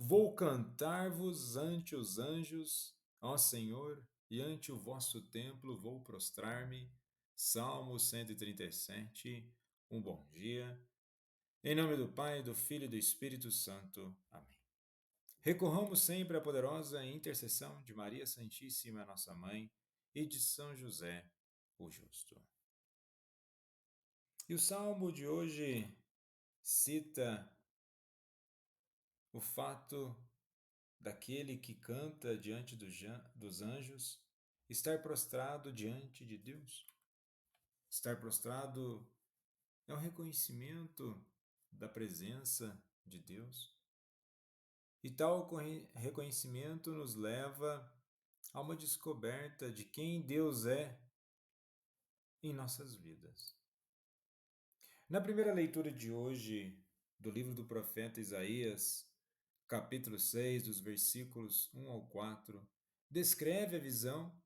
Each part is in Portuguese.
Vou cantar-vos ante os anjos, ó Senhor, e ante o vosso templo vou prostrar-me. Salmo 137. Um bom dia. Em nome do Pai, do Filho e do Espírito Santo. Amém. Recorramos sempre à poderosa intercessão de Maria Santíssima, nossa Mãe, e de São José, o Justo. E o salmo de hoje cita o fato daquele que canta diante dos anjos, estar prostrado diante de Deus. Estar prostrado é um reconhecimento da presença de Deus. E tal reconhecimento nos leva a uma descoberta de quem Deus é em nossas vidas. Na primeira leitura de hoje do livro do profeta Isaías, capítulo 6, dos versículos 1 ao 4, descreve a visão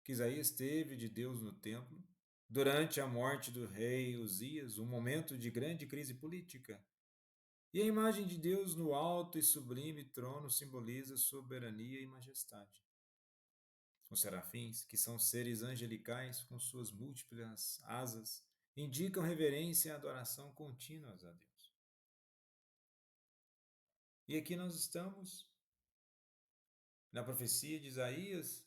que Isaías teve de Deus no templo durante a morte do rei Uzias, um momento de grande crise política. E a imagem de Deus no alto e sublime trono simboliza soberania e majestade. Os serafins, que são seres angelicais com suas múltiplas asas, indicam reverência e adoração contínuas a Deus. E aqui nós estamos na profecia de Isaías,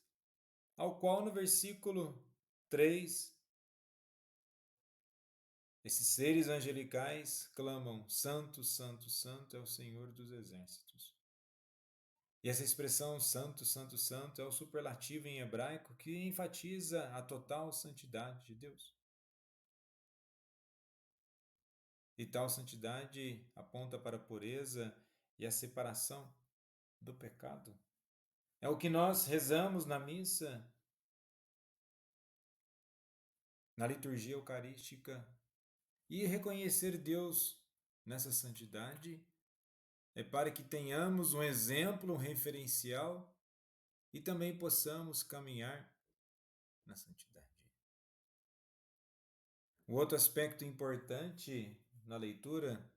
ao qual no versículo 3 esses seres angelicais clamam: Santo, Santo, Santo é o Senhor dos Exércitos. E essa expressão Santo, Santo, Santo é o superlativo em hebraico que enfatiza a total santidade de Deus. E tal santidade aponta para a pureza e a separação do pecado. É o que nós rezamos na missa, na liturgia eucarística. E reconhecer Deus nessa santidade é para que tenhamos um exemplo, um referencial e também possamos caminhar na santidade. Um outro aspecto importante na leitura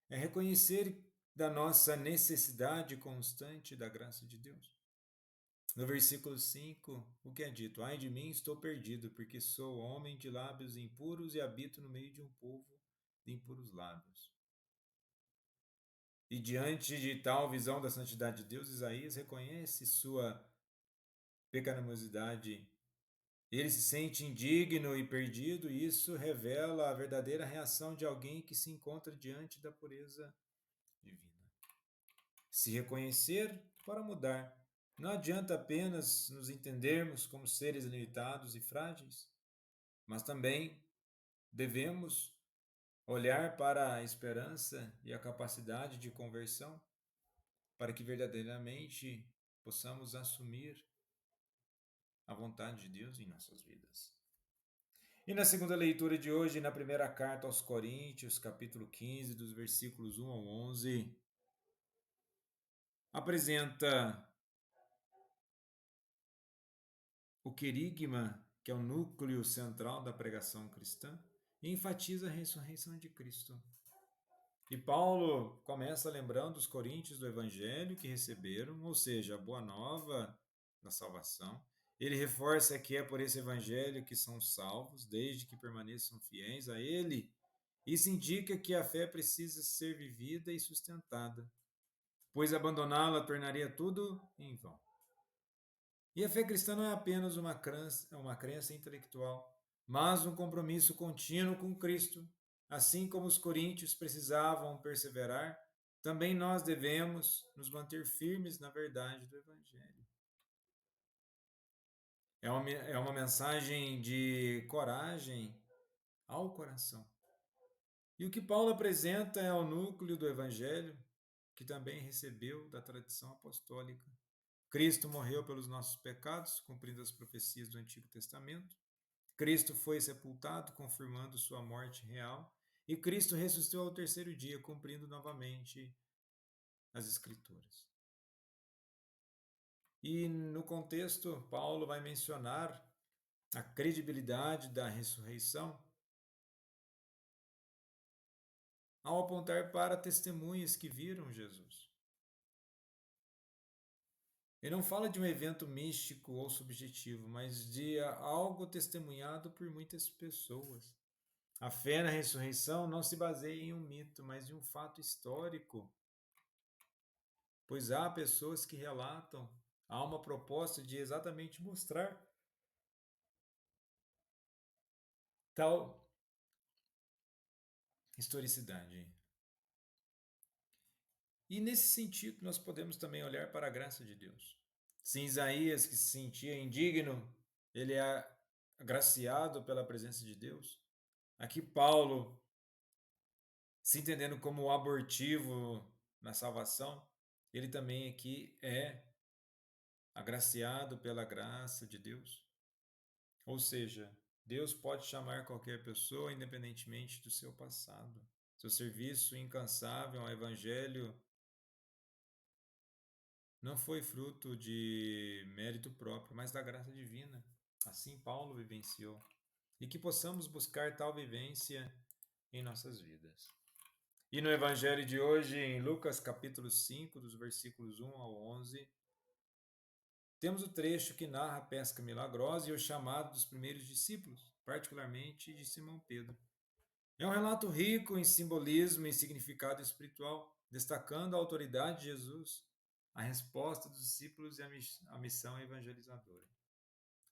é reconhecer da nossa necessidade constante da graça de Deus. No versículo 5, o que é dito? Ai de mim, estou perdido, porque sou homem de lábios impuros e habito no meio de um povo de impuros lábios. E diante de tal visão da santidade de Deus, Isaías reconhece sua pecaminosidade. Ele se sente indigno e perdido, e isso revela a verdadeira reação de alguém que se encontra diante da pureza divina. Se reconhecer para mudar. Não adianta apenas nos entendermos como seres limitados e frágeis, mas também devemos olhar para a esperança e a capacidade de conversão para que verdadeiramente possamos assumir a vontade de Deus em nossas vidas. E na segunda leitura de hoje, na primeira carta aos Coríntios, capítulo 15, dos versículos 1 ao 11, apresenta o querigma, que é o núcleo central da pregação cristã, e enfatiza a ressurreição de Cristo. E Paulo começa lembrando os coríntios do evangelho que receberam, ou seja, a boa nova da salvação. Ele reforça que é por esse evangelho que são salvos, desde que permaneçam fiéis a ele. Isso indica que a fé precisa ser vivida e sustentada, pois abandoná-la tornaria tudo em vão. E a fé cristã não é apenas uma crença intelectual, mas um compromisso contínuo com Cristo. Assim como os coríntios precisavam perseverar, também nós devemos nos manter firmes na verdade do Evangelho. É uma mensagem de coragem ao coração. E o que Paulo apresenta é o núcleo do Evangelho, que também recebeu da tradição apostólica. Cristo morreu pelos nossos pecados, cumprindo as profecias do Antigo Testamento. Cristo foi sepultado, confirmando sua morte real. E Cristo ressuscitou ao terceiro dia, cumprindo novamente as Escrituras. E no contexto, Paulo vai mencionar a credibilidade da ressurreição ao apontar para testemunhas que viram Jesus. Ele não fala de um evento místico ou subjetivo, mas de algo testemunhado por muitas pessoas. A fé na ressurreição não se baseia em um mito, mas em um fato histórico, pois há pessoas que relatam, há uma proposta de exatamente mostrar tal historicidade. E nesse sentido, nós podemos também olhar para a graça de Deus. Se Isaías, que se sentia indigno, ele é agraciado pela presença de Deus. Aqui Paulo, se entendendo como abortivo na salvação, ele também aqui é agraciado pela graça de Deus. Ou seja, Deus pode chamar qualquer pessoa independentemente do seu passado. Seu serviço incansável ao evangelho não foi fruto de mérito próprio, mas da graça divina. Assim Paulo vivenciou. E que possamos buscar tal vivência em nossas vidas. E no evangelho de hoje, em Lucas capítulo 5, dos versículos 1 ao 11, temos o trecho que narra a pesca milagrosa e o chamado dos primeiros discípulos, particularmente de Simão Pedro. É um relato rico em simbolismo e significado espiritual, destacando a autoridade de Jesus, a resposta dos discípulos e a missão evangelizadora.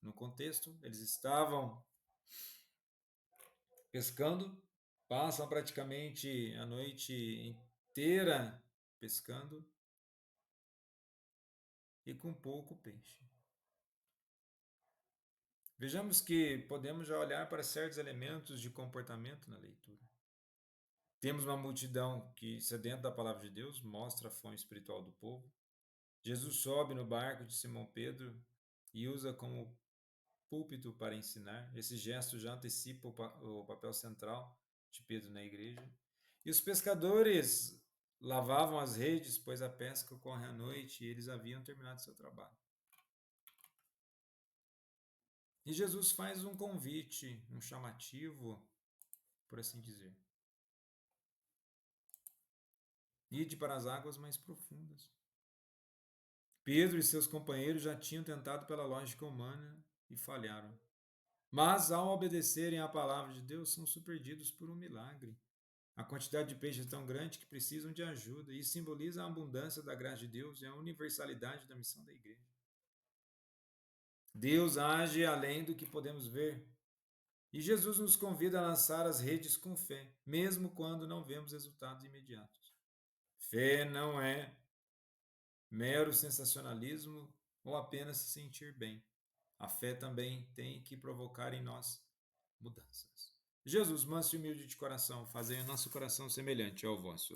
No contexto, eles estavam pescando, passam praticamente a noite inteira pescando e com pouco peixe. Vejamos que podemos já olhar para certos elementos de comportamento na leitura. Temos uma multidão que, sedenta da palavra de Deus, mostra a fome espiritual do povo. Jesus sobe no barco de Simão Pedro e usa como púlpito para ensinar. Esse gesto já antecipa o papel central de Pedro na igreja. E os pescadores lavavam as redes, pois a pesca ocorre à noite e eles haviam terminado seu trabalho. E Jesus faz um convite, um chamativo, por assim dizer. Ide para as águas mais profundas. Pedro e seus companheiros já tinham tentado pela lógica humana e falharam. Mas, ao obedecerem à palavra de Deus, são surpreendidos por um milagre. A quantidade de peixes é tão grande que precisam de ajuda, e isso simboliza a abundância da graça de Deus e a universalidade da missão da igreja. Deus age além do que podemos ver. E Jesus nos convida a lançar as redes com fé, mesmo quando não vemos resultados imediatos. Fé não é mero sensacionalismo ou apenas se sentir bem. A fé também tem que provocar em nós mudanças. Jesus, manso e humilde de coração, fazei o nosso coração semelhante ao vosso.